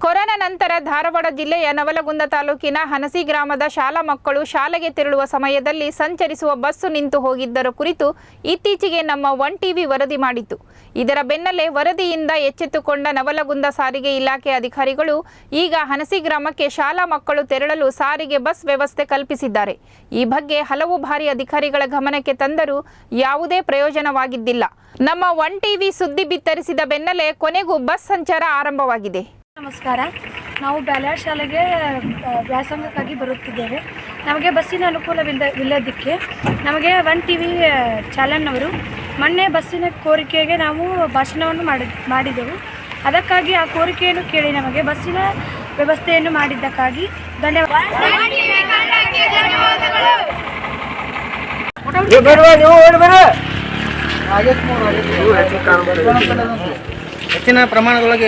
Corona ನಂತರ ಧಾರವಾಡ ಜಿಲ್ಲೆಯ ನವಲಗುಂದ ತಾಲೂಕಿನ ಹನಸಿ ಗ್ರಾಮದ ಶಾಲಾ ಮಕ್ಕಳು ಶಾಲೆಗೆ ತೆರಳುವ ಸಮಯದಲ್ಲಿ ಸಂಚರಿಸುವ ಬಸ್ಸು ನಿಂತು ಹೋಗಿದ್ದರ ಕುರಿತು ಇತ್ತೀಚೆಗೆ ನಮ್ಮ ಒನ್ ಟಿವಿ ವರದಿ ಮಾಡಿತ್ತು. ಇದರ ಬೆನ್ನಲ್ಲೇ ವರದಿಯಿಂದ ಎಚ್ಚೆತ್ತುಕೊಂಡ ನವಲಗುಂದ ಸಾರಿಗೆ ಇಲಾಖೆ ಅಧಿಕಾರಿಗಳು ಈಗ ಹನಸಿ ಗ್ರಾಮಕ್ಕೆ ಶಾಲಾ ಮಕ್ಕಳು ತೆರಳಲು ಸಾರಿಗೆ ಬಸ್ ವ್ಯವಸ್ಥೆ ಕಲ್ಪಿಸಿದ್ದಾರೆ. ಈ ಬಗ್ಗೆ ಹಲವು ಬಾರಿ ಅಧಿಕಾರಿಗಳ ಗಮನಕ್ಕೆ ತಂದರೂ ಯಾವುದೇ ಪ್ರಯೋಜನವಾಗಿದ್ದಿಲ್ಲ. ನಮ್ಮ ಒನ್ ಟಿವಿ ಸುದ್ದಿ ಬಿತ್ತರಿಸಿದ ಬೆನ್ನಲ್ಲೇ ಕೊನೆಗೂ ಬಸ್ ಸಂಚಾರ ಆರಂಭವಾಗಿದೆ. ನಮಸ್ಕಾರ. ನಾವು ಬ್ಯಾಲ್ಯಾಡ್ ಶಾಲೆಗೆ ವ್ಯಾಸಂಗಕ್ಕಾಗಿ ಬರುತ್ತಿದ್ದೇವೆ. ನಮಗೆ ಬಸ್ಸಿನ ಅನುಕೂಲವಿಲ್ಲದಕ್ಕೆ ನಮಗೆ ಒನ್ ಟಿವಿ ಚಾನಲ್ನವರು ಮೊನ್ನೆ ಬಸ್ಸಿನ ಕೋರಿಕೆಗೆ ನಾವು ಭಾಷಣವನ್ನು ಮಾಡಿದೆವು. ಅದಕ್ಕಾಗಿ ಆ ಕೋರಿಕೆಯನ್ನು ಕೇಳಿ ನಮಗೆ ಬಸ್ಸಿನ ವ್ಯವಸ್ಥೆಯನ್ನು ಮಾಡಿದ್ದಕ್ಕಾಗಿ ಹೆಚ್ಚಿನ ಪ್ರಮಾಣದೊಳಗೆ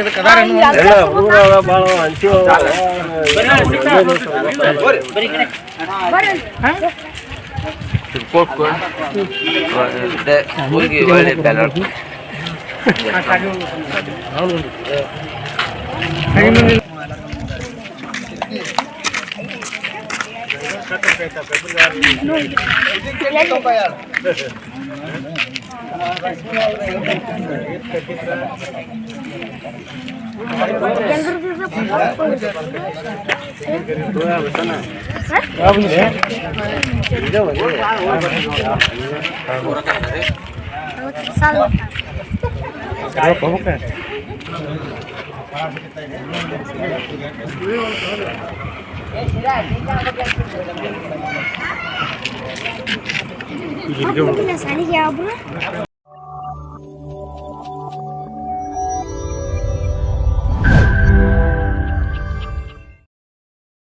ಸಾಲಿಗೆ